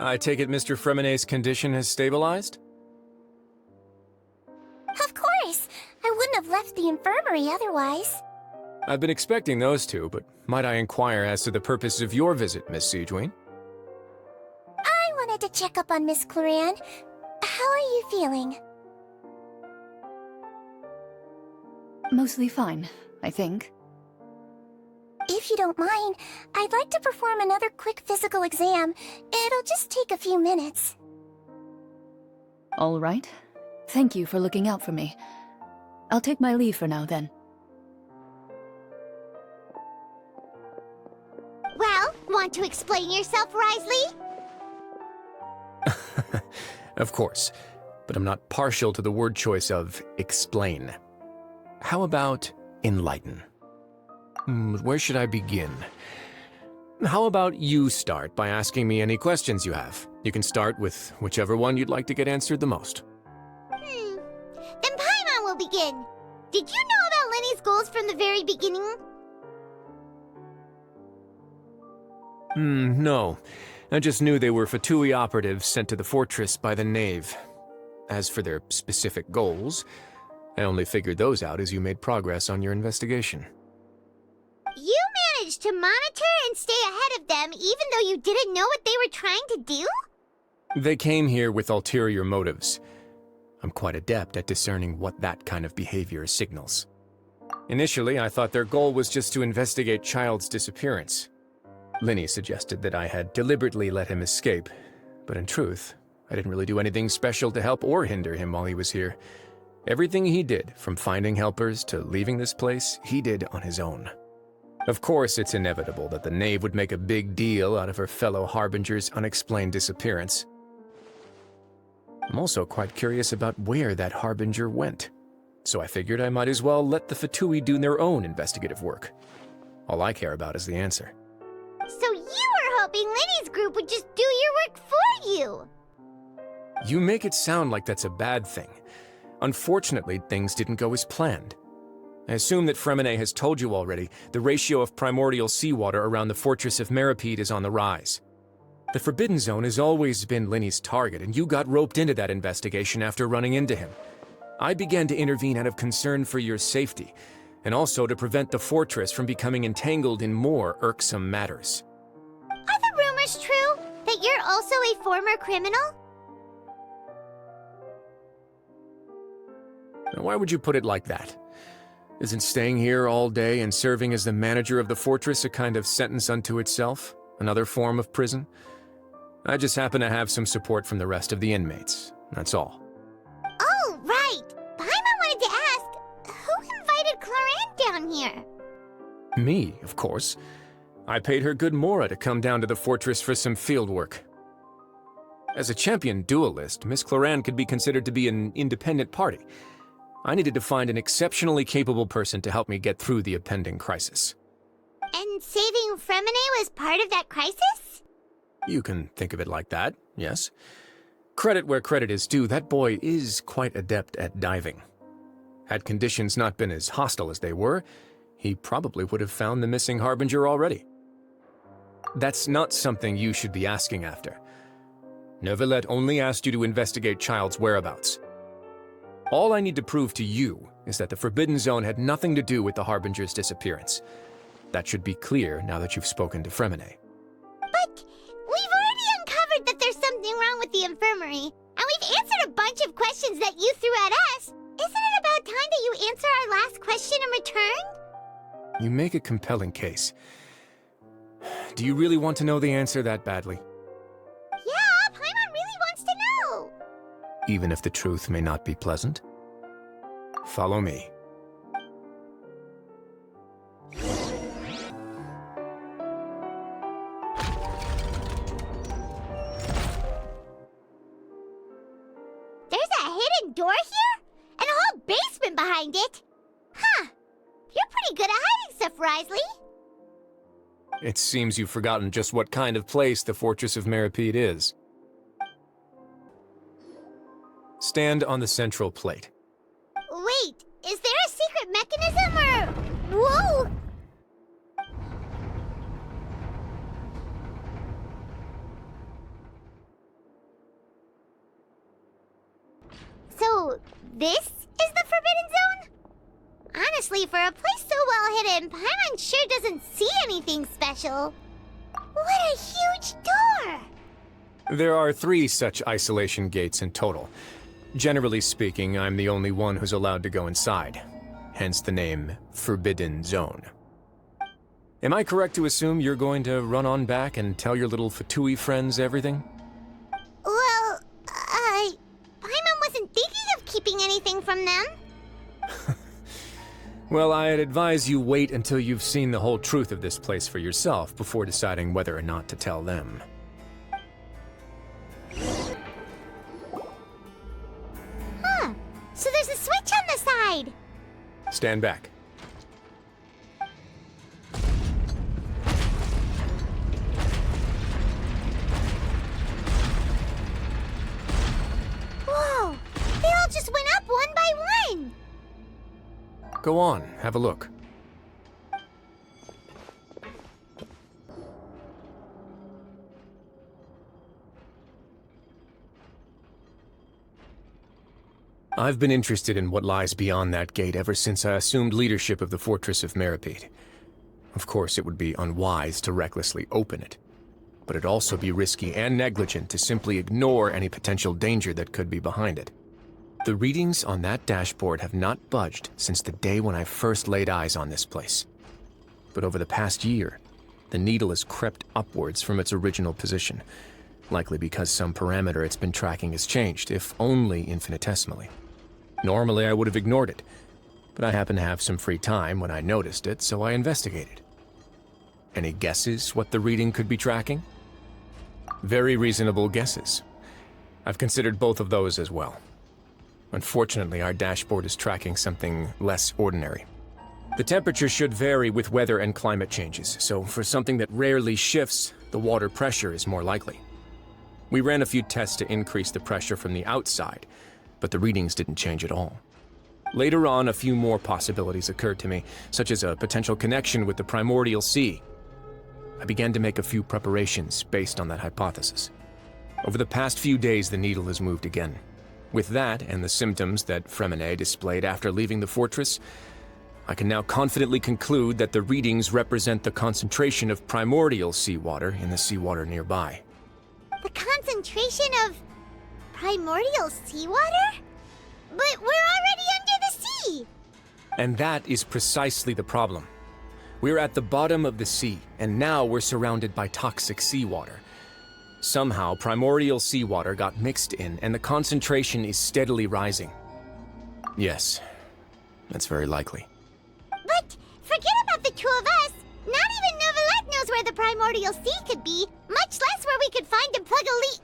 I take it Mr. Fremonet's condition has stabilized? Of course! I wouldn't have left the infirmary otherwise. I've been expecting those two, but might I inquire as to the purpose of your visit, Miss Siegeween? I wanted to check up on Miss Cloran. How are you feeling? Mostly fine, I think. If you don't mind, I'd like to perform another quick physical exam. It'll just take a few minutes. All right. Thank you for looking out for me. I'll take my leave for now, then. Well, want to explain yourself, Risley? Of course, but I'm not partial to the word choice of explain. How about enlighten? Where should I begin? How about you start by asking me any questions you have? You can start with whichever one you'd like to get answered the most. Then Paimon will begin. Did you know about Lenny's goals from the very beginning? No. I just knew they were Fatui operatives sent to the fortress by the Knave. As for their specific goals, I only figured those out as you made progress on your investigation. You managed to monitor and stay ahead of them even though you didn't know what they were trying to do? They came here with ulterior motives. I'm quite adept at discerning what that kind of behavior signals. Initially, I thought their goal was just to investigate Child's disappearance. Linny suggested that I had deliberately let him escape, but in truth, I didn't really do anything special to help or hinder him while he was here. Everything he did, from finding helpers to leaving this place, he did on his own. Of course, it's inevitable that the Knave would make a big deal out of her fellow Harbinger's unexplained disappearance. I'm also quite curious about where that Harbinger went, so I figured I might as well let the Fatui do their own investigative work. All I care about is the answer. So you were hoping Lenny's group would just do your work for you! You make it sound like that's a bad thing. Unfortunately, things didn't go as planned. I assume that Fremonet has told you already, the ratio of primordial seawater around the fortress of Meripede is on the rise. The Forbidden Zone has always been Linny's target, and you got roped into that investigation after running into him. I began to intervene out of concern for your safety, and also to prevent the fortress from becoming entangled in more irksome matters. Are the rumors true? That you're also a former criminal? Now, why would you put it like that? Isn't staying here all day and serving as the manager of the fortress a kind of sentence unto itself? Another form of prison? I just happen to have some support from the rest of the inmates, that's all. Oh, right! Paimon wanted to ask, who invited Cloran down here? Me, of course. I paid her good mora to come down to the fortress for some field work. As a champion duelist, Miss Cloran could be considered to be an independent party. I needed to find an exceptionally capable person to help me get through the impending crisis. And saving Fremonet was part of that crisis? You can think of it like that, yes. Credit where credit is due, that boy is quite adept at diving. Had conditions not been as hostile as they were, he probably would have found the missing Harbinger already. That's not something you should be asking after. Neuvillette only asked you to investigate Child's whereabouts. All I need to prove to you is that the Forbidden Zone had nothing to do with the Harbinger's disappearance. That should be clear now that you've spoken to Fremonet. But we've already uncovered that there's something wrong with the infirmary, and we've answered a bunch of questions that you threw at us. Isn't it about time that you answer our last question in return? You make a compelling case. Do you really want to know the answer that badly? Yeah, Paimon really wants to know! Even if the truth may not be pleasant? Follow me. There's a hidden door here? And a whole basement behind it? Huh. You're pretty good at hiding stuff, Risley. It seems you've forgotten just what kind of place the Fortress of Meripede is. Stand on the central plate. Wait, is there a secret mechanism or... Whoa! this is the Forbidden Zone? Honestly, for a place so well hidden, Paimon sure doesn't see anything special. What a huge door! There are 3 such isolation gates in total. Generally speaking, I'm the only one who's allowed to go inside. Hence the name Forbidden Zone. Am I correct to assume you're going to run on back and tell your little Fatui friends everything? Well, Paimon wasn't thinking of keeping anything from them. Well, I'd advise you wait until you've seen the whole truth of this place for yourself before deciding whether or not to tell them. Huh. So there's a switch on the side. Stand back. Whoa! They all just went up one by one! Go on, have a look. I've been interested in what lies beyond that gate ever since I assumed leadership of the Fortress of Meripede. Of course, it would be unwise to recklessly open it, but it'd also be risky and negligent to simply ignore any potential danger that could be behind it. The readings on that dashboard have not budged since the day when I first laid eyes on this place. But over the past year, the needle has crept upwards from its original position, likely because some parameter it's been tracking has changed, if only infinitesimally. Normally, I would have ignored it, but I happened to have some free time when I noticed it, so I investigated. Any guesses what the reading could be tracking? Very reasonable guesses. I've considered both of those as well. Unfortunately, our dashboard is tracking something less ordinary. The temperature should vary with weather and climate changes, so for something that rarely shifts, the water pressure is more likely. We ran a few tests to increase the pressure from the outside, but the readings didn't change at all. Later on, a few more possibilities occurred to me, such as a potential connection with the primordial sea. I began to make a few preparations based on that hypothesis. Over the past few days, the needle has moved again. With that, and the symptoms that Fremine displayed after leaving the fortress, I can now confidently conclude that the readings represent the concentration of primordial seawater in the seawater nearby. The concentration of primordial seawater? But we're already under the sea! And that is precisely the problem. We're at the bottom of the sea, and now we're surrounded by toxic seawater. Somehow, primordial seawater got mixed in, and the concentration is steadily rising. Yes, that's very likely. But forget about the two of us! Not even Novelette knows where the primordial sea could be, much less where we could find and plug a leak.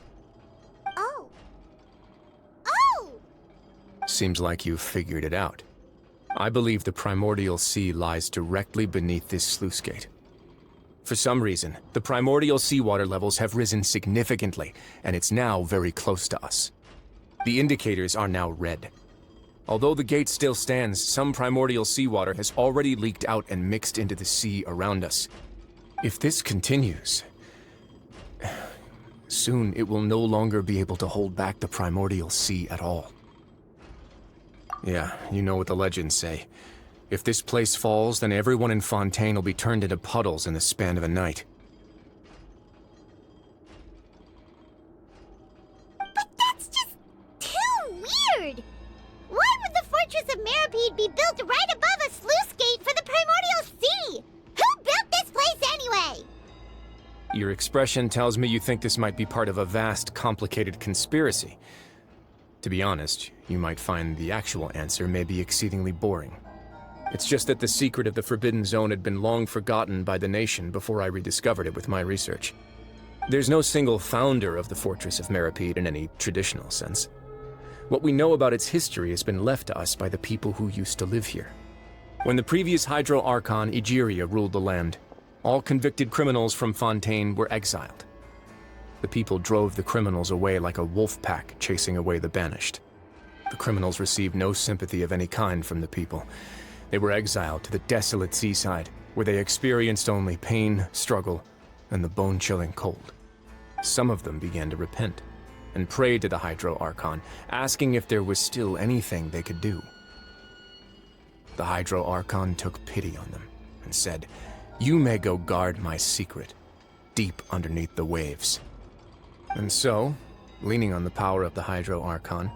Oh. Oh! Seems like you've figured it out. I believe the primordial sea lies directly beneath this sluice gate. For some reason, the primordial seawater levels have risen significantly, and it's now very close to us. The indicators are now red. Although the gate still stands, some primordial seawater has already leaked out and mixed into the sea around us. If this continues, soon it will no longer be able to hold back the primordial sea at all. Yeah, you know what the legends say. If this place falls, then everyone in Fontaine will be turned into puddles in the span of a night. But that's just too weird! Why would the Fortress of Meripede be built right above a sluice gate for the primordial sea? Who built this place anyway? Your expression tells me you think this might be part of a vast, complicated conspiracy. To be honest, you might find the actual answer may be exceedingly boring. It's just that the secret of the Forbidden Zone had been long forgotten by the nation before I rediscovered it with my research. There's no single founder of the Fortress of Meripede in any traditional sense. What we know about its history has been left to us by the people who used to live here. When the previous Hydro Archon, Egeria, ruled the land, all convicted criminals from Fontaine were exiled. The people drove the criminals away like a wolf pack chasing away the banished. The criminals received no sympathy of any kind from the people. They were exiled to the desolate seaside, where they experienced only pain, struggle, and the bone-chilling cold. Some of them began to repent, and prayed to the Hydro Archon, asking if there was still anything they could do. The Hydro Archon took pity on them and said, "You may go guard my secret, deep underneath the waves." And so, leaning on the power of the Hydro Archon,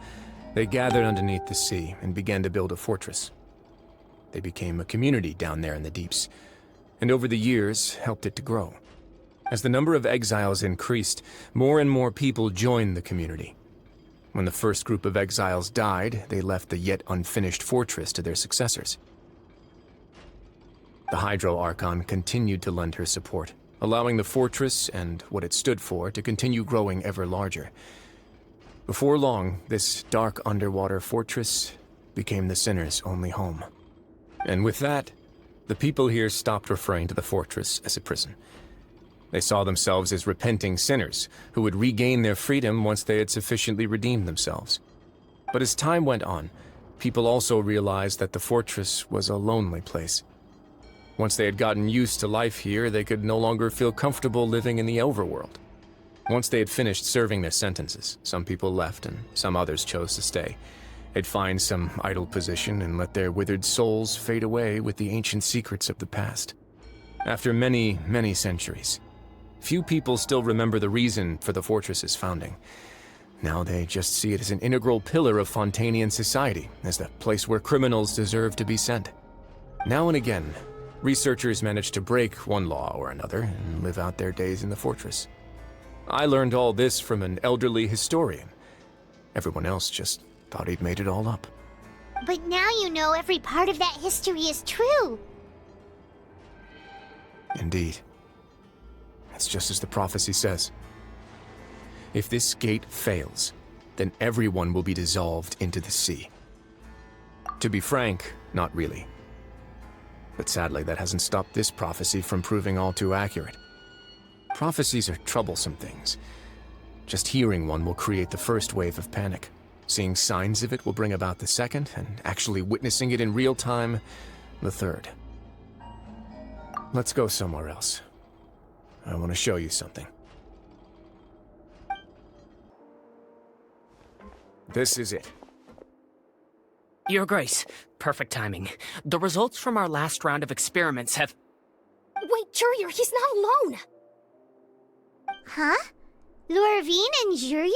they gathered underneath the sea and began to build a fortress. They became a community down there in the deeps, and over the years helped it to grow. As the number of exiles increased, more and more people joined the community. When the first group of exiles died, they left the yet unfinished fortress to their successors. The Hydro Archon continued to lend her support, allowing the fortress and what it stood for to continue growing ever larger. Before long, this dark underwater fortress became the sinner's only home. And with that, the people here stopped referring to the fortress as a prison. They saw themselves as repenting sinners who would regain their freedom once they had sufficiently redeemed themselves. But as time went on, people also realized that the fortress was a lonely place. Once they had gotten used to life here, they could no longer feel comfortable living in the overworld. Once they had finished serving their sentences, some people left and some others chose to stay. They'd find some idle position and let their withered souls fade away with the ancient secrets of the past. After many, many centuries, few people still remember the reason for the fortress's founding. Now they just see it as an integral pillar of Fontanian society, as the place where criminals deserve to be sent. Now and again, researchers manage to break one law or another and live out their days in the fortress. I learned all this from an elderly historian. Everyone else just thought he'd made it all up. But now you know every part of that history is true. Indeed. It's just as the prophecy says. If this gate fails, then everyone will be dissolved into the sea. To be frank, not really. But sadly, that hasn't stopped this prophecy from proving all too accurate. Prophecies are troublesome things. Just hearing one will create the first wave of panic. Seeing signs of it will bring about the second, and actually witnessing it in real time, the third. Let's go somewhere else. I want to show you something. This is it. Your Grace, perfect timing. The results from our last round of experiments have... Wait, Jurier, he's not alone! Huh? Lorvine and Jurier?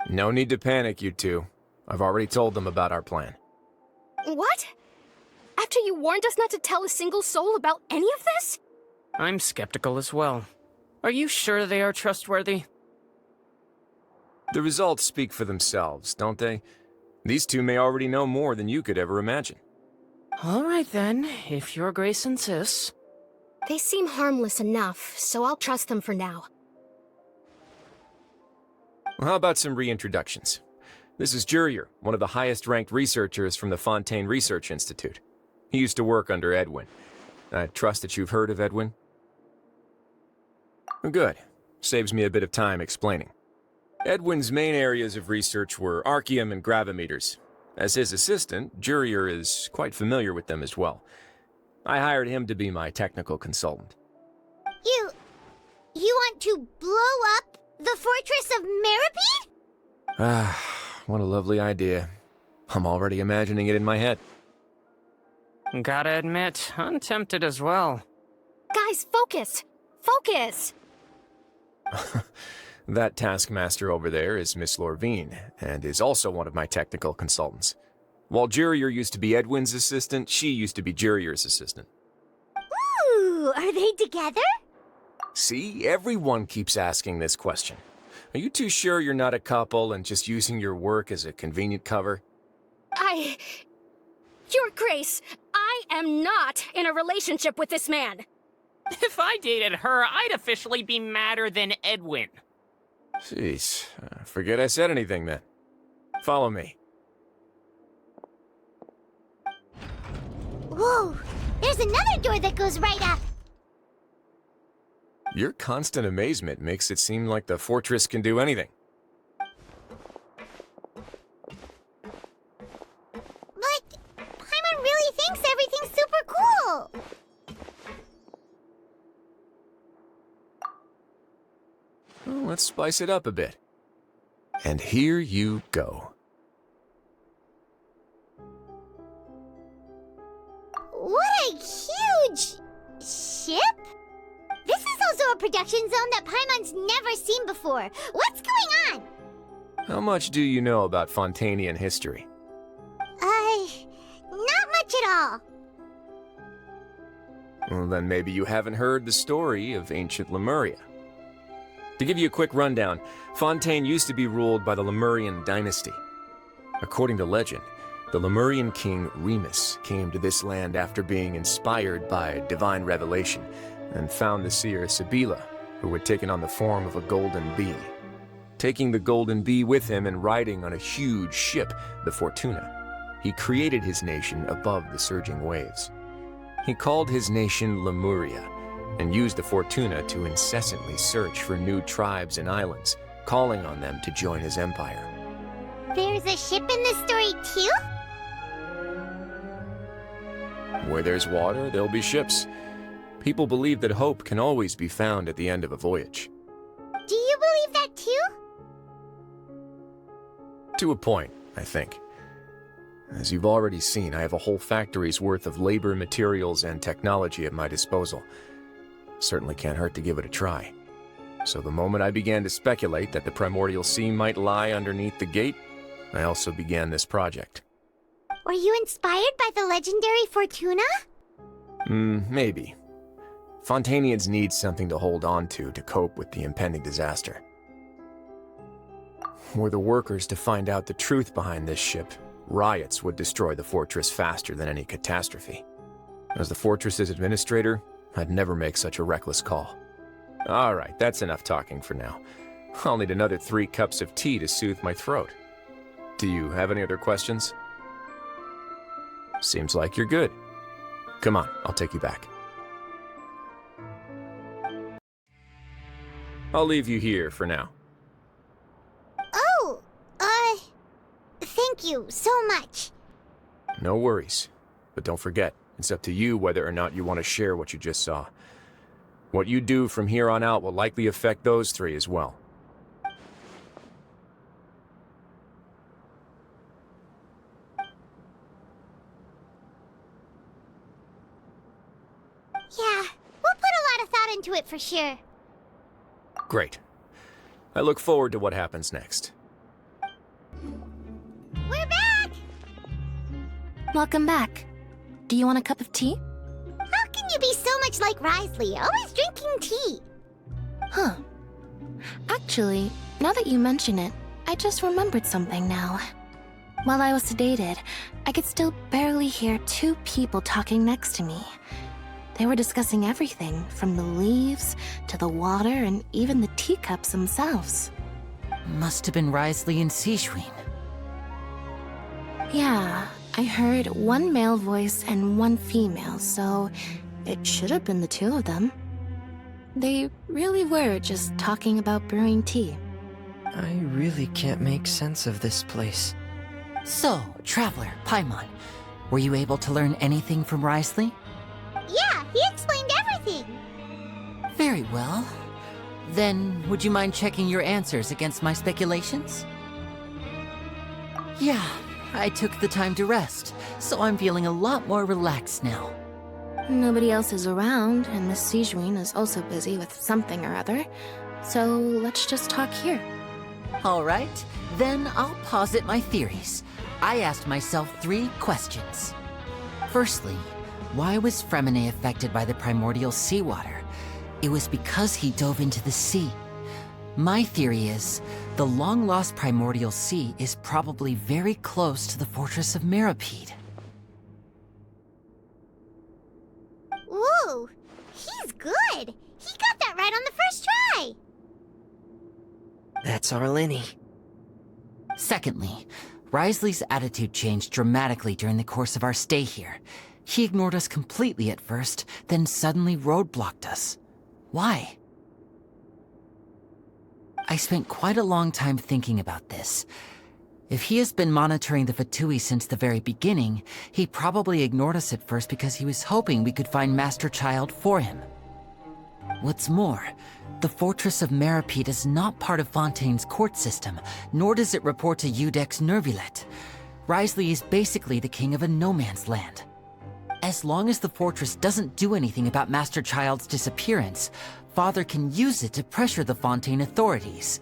No need to panic, you two. I've already told them about our plan. What? After you warned us not to tell a single soul about any of this? I'm skeptical as well. Are you sure they are trustworthy? The results speak for themselves, don't they? These two may already know more than you could ever imagine. All right then, if Your Grace insists. They seem harmless enough, so I'll trust them for now. Well, how about some reintroductions? This is Jurier, one of the highest-ranked researchers from the Fontaine Research Institute. He used to work under Edwin. I trust that you've heard of Edwin? Good. Saves me a bit of time explaining. Edwin's main areas of research were archaeum and gravimeters. As his assistant, Jurier is quite familiar with them as well. I hired him to be my technical consultant. You want to blow up the fortress of Meripede? Ah, what a lovely idea. I'm already imagining it in my head. Gotta admit, I'm tempted as well. Guys, focus! Focus! That taskmaster over there is Miss Lorvine, and is also one of my technical consultants. While Jurier used to be Edwin's assistant, she used to be Jurier's assistant. Ooh, are they together? See, everyone keeps asking this question. Are you too sure you're not a couple and just using your work as a convenient cover? Your Grace, I am not in a relationship with this man. If I dated her, I'd officially be madder than Edwin. Jeez, forget I said anything then. Follow me. Whoa, there's another door that goes right up. Your constant amazement makes it seem like the fortress can do anything. But Paimon really thinks everything's super cool. let's spice it up a bit. And here you go. What a huge ship? This is also a production zone that Paimon's never seen before. What's going on? How much do you know about Fontanian history? Not much at all. Well, then maybe you haven't heard the story of ancient Lemuria. To give you a quick rundown, Fontaine used to be ruled by the Lemurian dynasty. According to legend, the Lemurian king Remus came to this land after being inspired by divine revelation and found the seer Sibila, who had taken on the form of a golden bee. Taking the golden bee with him and riding on a huge ship, the Fortuna, he created his nation above the surging waves. He called his nation Lemuria and used the Fortuna to incessantly search for new tribes and islands, calling on them to join his empire. There's a ship in this story too? Where there's water, there'll be ships. People believe that hope can always be found at the end of a voyage. Do you believe that too? To a point, I think. As you've already seen, I have a whole factory's worth of labor, materials, and technology at my disposal. Certainly can't hurt to give it a try. So the moment I began to speculate that the primordial sea might lie underneath the gate, I also began this project. Were you inspired by the legendary Fortuna? Maybe. Fontanians need something to hold on to cope with the impending disaster. Were the workers to find out the truth behind this ship, riots would destroy the fortress faster than any catastrophe. As the fortress's administrator, I'd never make such a reckless call. All right, that's enough talking for now. I'll need another 3 cups of tea to soothe my throat. Do you have any other questions? Seems like you're good. Come on, I'll take you back. I'll leave you here for now. Oh, thank you so much. No worries. But don't forget, it's up to you whether or not you want to share what you just saw. What you do from here on out will likely affect those 3 as well. Yeah, we'll put a lot of thought into it for sure. Great. I look forward to what happens next. We're back! Welcome back. Do you want a cup of tea? How can you be so much like Risley, always drinking tea? Huh. Actually, now that you mention it, I just remembered something now. While I was sedated, I could still barely hear 2 people talking next to me. They were discussing everything, from the leaves to the water and even the teacups themselves. Must have been Risley and Sishwin. Yeah, I heard 1 male voice and 1 female, so it should have been the 2 of them. They really were just talking about brewing tea. I really can't make sense of this place. So, Traveler, Paimon, were you able to learn anything from Risley? Yeah, he explained everything. Very well. Then, would you mind checking your answers against my speculations? Yeah, I took the time to rest, so I'm feeling a lot more relaxed now. Nobody else is around, and Miss Sijwin is also busy with something or other, so let's just talk here. All right, then I'll posit my theories. I asked myself 3 questions. Firstly, why was Fremine affected by the primordial seawater? It was because he dove into the sea. My theory is, the long-lost primordial sea is probably very close to the fortress of Mirapede. Whoa, he's good. He got that right on the first try. That's Arlini. Secondly, Risley's attitude changed dramatically during the course of our stay here. He ignored us completely at first, then suddenly roadblocked us. Why? I spent quite a long time thinking about this. If he has been monitoring the Fatui since the very beginning, he probably ignored us at first because he was hoping we could find Master Child for him. What's more, The Fortress of Meripede is not part of Fontaine's court system, nor does it report to Udex Nervulet. Wriothesley is basically the king of a no-man's land. As long as the fortress doesn't do anything about Master Child's disappearance, Father can use it to pressure the Fontaine authorities.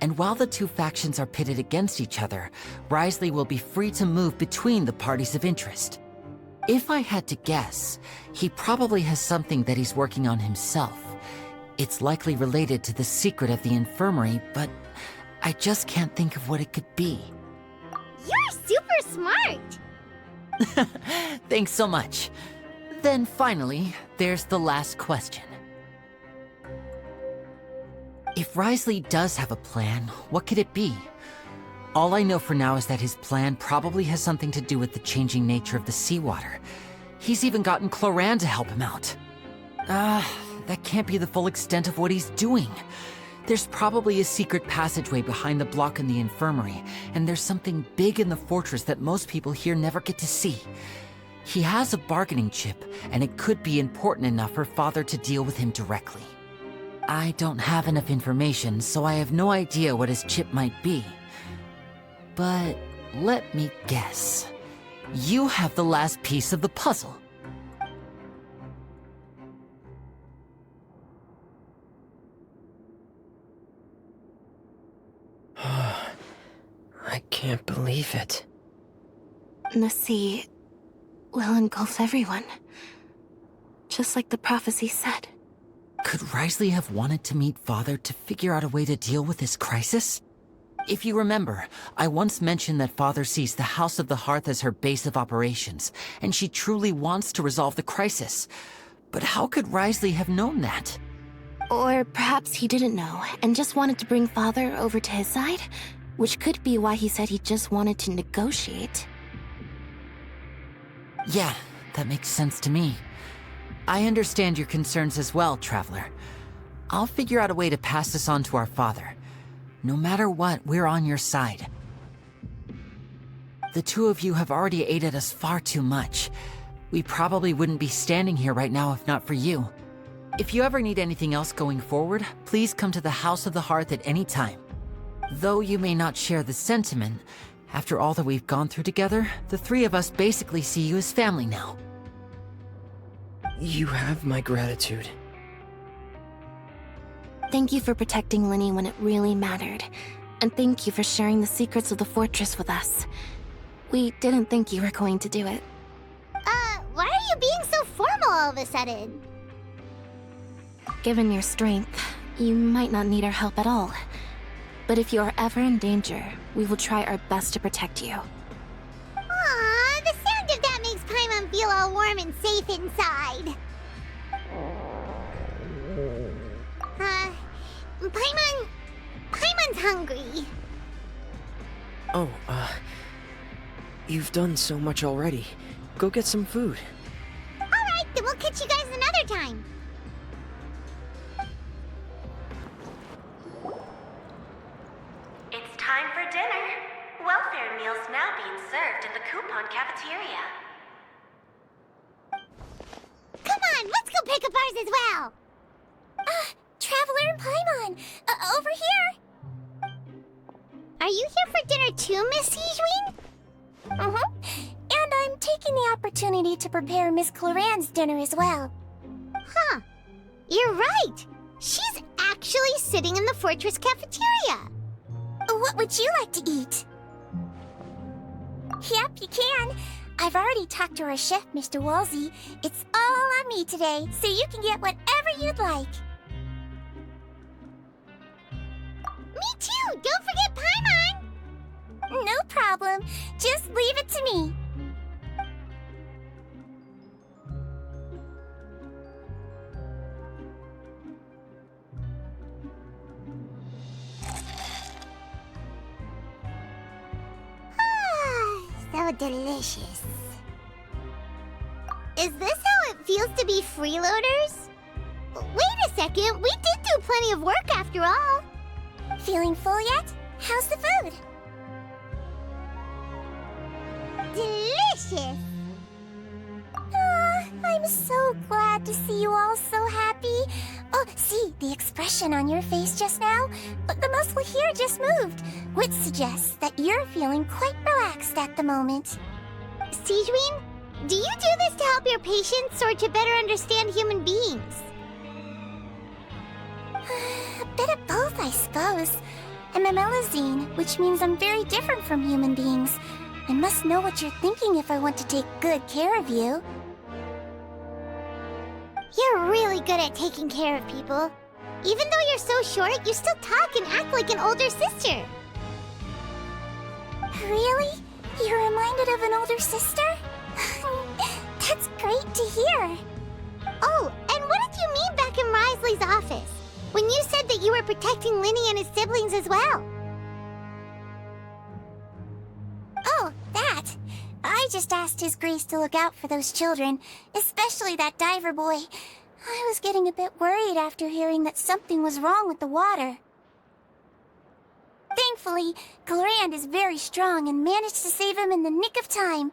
And while the two factions are pitted against each other, Wriothesley will be free to move between the parties of interest. If I had to guess, he probably has something that he's working on himself. It's likely related to the secret of the infirmary, but I just can't think of what it could be. You're super smart! Thanks so much. Then finally, there's the last question. If Wriothesley does have a plan, what could it be? All I know for now is that his plan probably has something to do with the changing nature of the seawater. He's even gotten Cloran to help him out. That can't be the full extent of what he's doing. There's probably a secret passageway behind the block in the infirmary, and there's something big in the fortress that most people here never get to see. He has a bargaining chip, and it could be important enough for Father to deal with him directly. I don't have enough information, so I have no idea what his chip might be. But let me guess. You have the last piece of the puzzle. I can't believe it. The sea will engulf everyone. Just like the prophecy said. Could Wriothesley have wanted to meet Father to figure out a way to deal with this crisis? If you remember, I once mentioned that Father sees the House of the Hearth as her base of operations, and she truly wants to resolve the crisis. But how could Wriothesley have known that? Or perhaps he didn't know, and just wanted to bring Father over to his side? Which could be why he said he just wanted to negotiate. Yeah, that makes sense to me. I understand your concerns as well, Traveler. I'll figure out a way to pass this on to our father. No matter what, we're on your side. The two of you have already aided us far too much. We probably wouldn't be standing here right now if not for you. If you ever need anything else going forward, please come to the House of the Hearth at any time. Though you may not share the sentiment, after all that we've gone through together, the three of us basically see you as family now. You have my gratitude. Thank you for protecting Linny when it really mattered. And thank you for sharing the secrets of the fortress with us. We didn't think you were going to do it. Why are you being so formal all of a sudden? Given your strength, you might not need our help at all. But if you are ever in danger, we will try our best to protect you. Aw, the sound of that makes Paimon feel all warm and safe inside. Paimon's hungry. Oh, you've done so much already. Go get some food. Alright, then we'll catch you guys another time. It's time for dinner. Welfare meals now being served in the coupon cafeteria. Come on, let's go pick up ours as well. Traveler and Paimon, over here. Are you here for dinner too, Miss Sijwin? And I'm taking the opportunity to prepare Miss Cloran's dinner as well. Huh. You're right. She's actually sitting in the fortress cafeteria. What would you like to eat? Yep, you can. I've already talked to our chef, Mr. Wolsey. It's all on me today, so you can get whatever you'd like. Me too! Don't forget Paimon! No problem. Just leave it to me. So delicious. Is this how it feels to be freeloaders? Wait a second, we did do plenty of work after all. Feeling full yet? How's the food? Delicious! I'm so glad to see you all so happy, Oh, see, the expression on your face just now? The muscle here just moved, which suggests that you're feeling quite relaxed at the moment. Sijwin, do you do this to help your patients or to better understand human beings? A bit of both, I suppose. I'm a Melazine, which means I'm very different from human beings. I must know what you're thinking if I want to take good care of you. You're really good at taking care of people. Even though you're so short, you still talk and act like an older sister. Really? You're reminded of an older sister? That's great to hear. Oh, and what did you mean back in Risley's office? When you said that you were protecting Linny and his siblings as well? Oh, that. I just asked His Grace to look out for those children, especially that diver boy. I was getting a bit worried after hearing that something was wrong with the water. Thankfully, Glorand is very strong and managed to save him in the nick of time.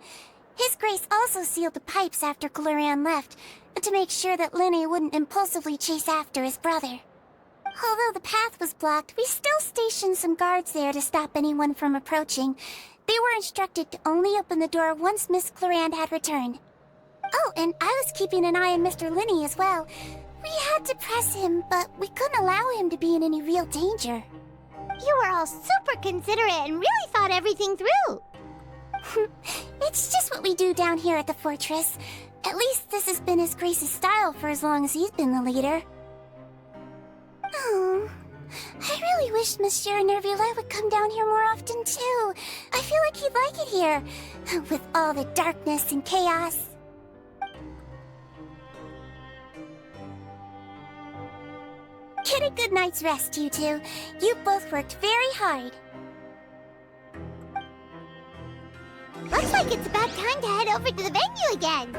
His Grace also sealed the pipes after Glorand left, to make sure that Linny wouldn't impulsively chase after his brother. Although the path was blocked, we still stationed some guards there to stop anyone from approaching. They were instructed to only open the door once Miss Glorand had returned. Oh, and I was keeping an eye on Mr. Linny as well. We had to press him, but we couldn't allow him to be in any real danger. You were all super considerate and really thought everything through. It's just what we do down here at the fortress. At least this has been His Grace's style for as long as he's been the leader. Oh, I really wish Monsieur Nervula would come down here more often too. I feel like he'd like it here, with all the darkness and chaos. Get a good night's rest, you two. You both worked very hard. Looks like it's about time to head over to the venue again.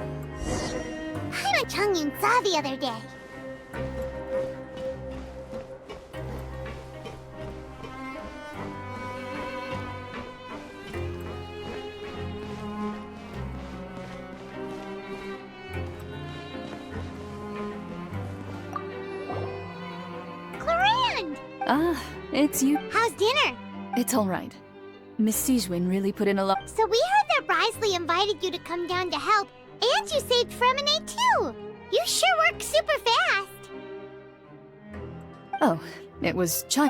Paimon Chungyun saw the other day. Ah, it's you. How's dinner? It's all right. Miss Sijwin really put in a lot. So we heard that Risley invited you to come down to help, and you saved Fremine too. You sure work super fast. Oh, it was Still,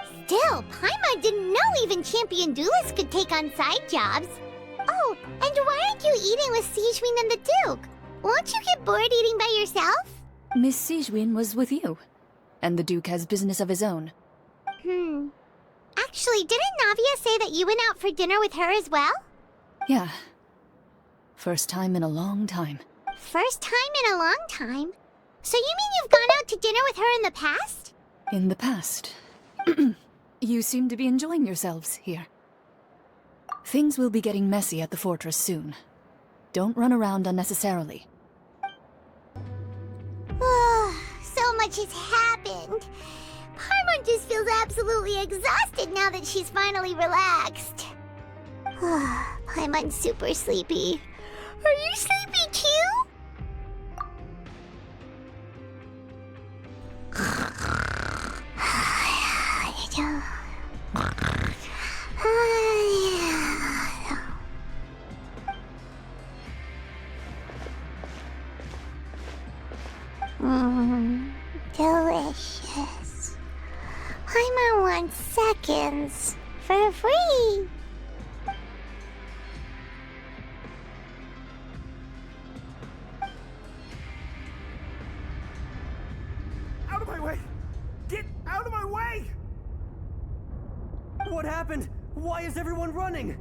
Paimon didn't know even champion duelists could take on side jobs. Oh, and why aren't you eating with Sijwin and the Duke? Won't you get bored eating by yourself? Miss Sijwin was with you, and the Duke has business of his own. Actually, didn't Navia say that you went out for dinner with her as well? Yeah. First time in a long time. First time in a long time? So you mean you've gone out to dinner with her in the past? In the past. You seem to be enjoying yourselves here. Things will be getting messy at the fortress soon. Don't run around unnecessarily. So much has happened. Paimon just feels absolutely exhausted now that she's finally relaxed. Paimon's super sleepy. Are you sleepy too? Delicious. Paimon wants seconds for free. Out of my way! Get out of my way! What happened? Why is everyone running?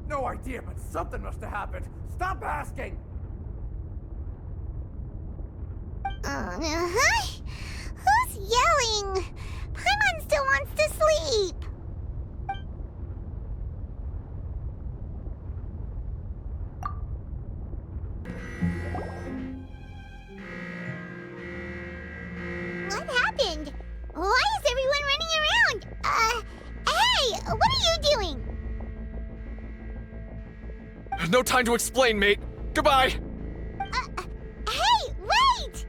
No idea, but something must have happened. Stop asking! Who's yelling? Paimon still wants to sleep. What happened? Why is everyone running around? Hey, what are you doing? No time to explain, mate. Goodbye. Hey, wait!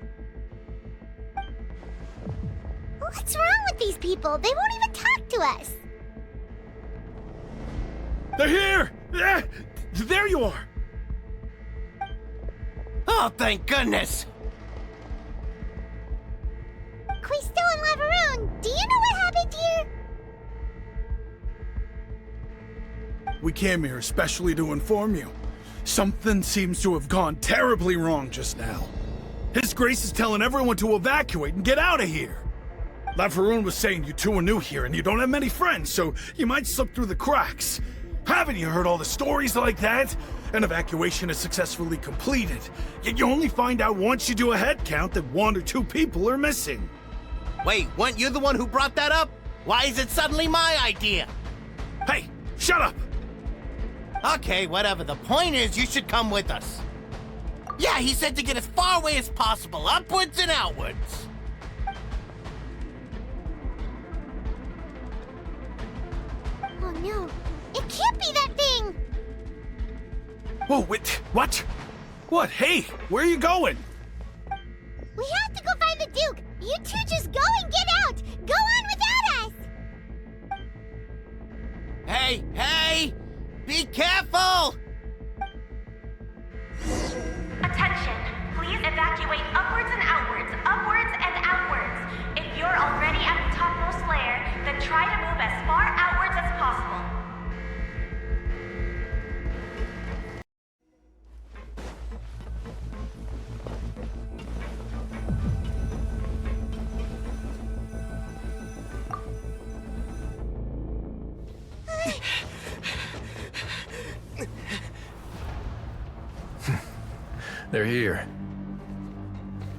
people. They won't even talk to us. They're here! There you are! Oh, thank goodness! Quisto and Lavaroon, do you know what happened here? We came here especially to inform you. Something seems to have gone terribly wrong just now. His Grace is telling everyone to evacuate and get out of here. Lavaroon was saying you two are new here and you don't have many friends, so you might slip through the cracks. Haven't you heard all the stories like that? An evacuation is successfully completed, yet you only find out once you do a head count that 1 or 2 people are missing. Wait, weren't you the one who brought that up? Why is it suddenly my idea? Hey, shut up! Okay, whatever. The point is, you should come with us. Yeah, he said to get as far away as possible, upwards and outwards. Oh no, it can't be that thing! Whoa, wait, what? What? Hey, where are you going? We have to go find the Duke! You two just go and get out! Go on without us! Hey, hey! Be careful! Attention! Please evacuate upwards and outwards, upwards and outwards. If you're already at the topmost layer, then try to move as far outwards as possible. They're here.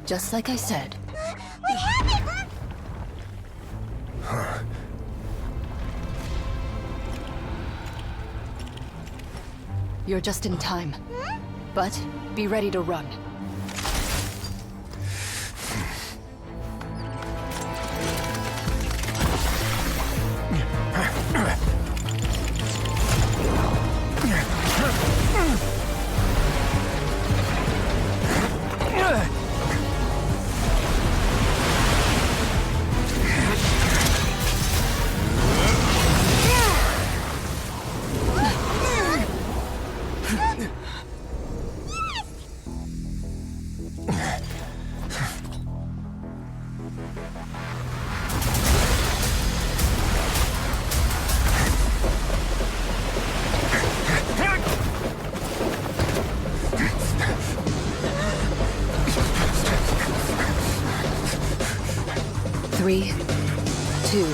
Just like I said. What happened? You're just in time. But be ready to run. Three, 2,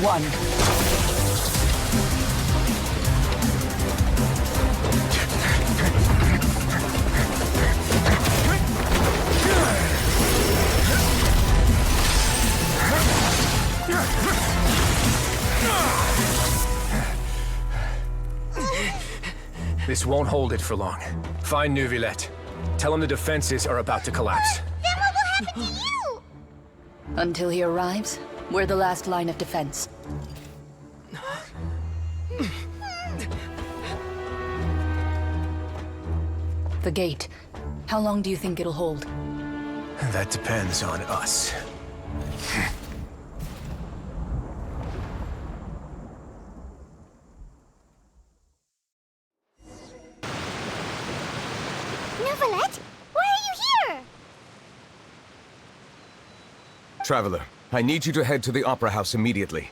1. This won't hold it for long. Find Neuvillette. Tell him the defenses are about to collapse. Then what will happen to you? Until he arrives, we're the last line of defense. The gate. How long do you think it'll hold? That depends on us. Neuvillette, why are you here? Traveler, I need you to head to the Opera House immediately.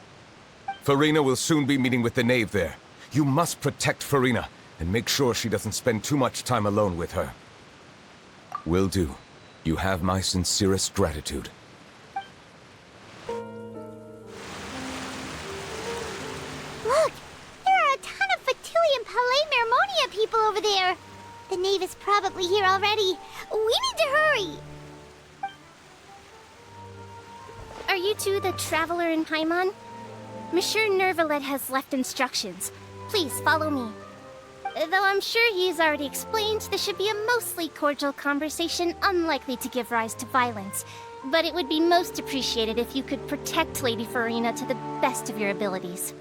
Farina will soon be meeting with the Knave there. You must protect Farina, and make sure she doesn't spend too much time alone with her. Will do. You have my sincerest gratitude. Look, there are a ton of Fatui and Palais Mermonia people over there. The Knave is probably here already. We need to hurry. Are you two the Traveler in Paimon? Monsieur Neuvillette has left instructions. Please follow me. Though I'm sure he's already explained, this should be a mostly cordial conversation, unlikely to give rise to violence. But it would be most appreciated if you could protect Lady Farina to the best of your abilities.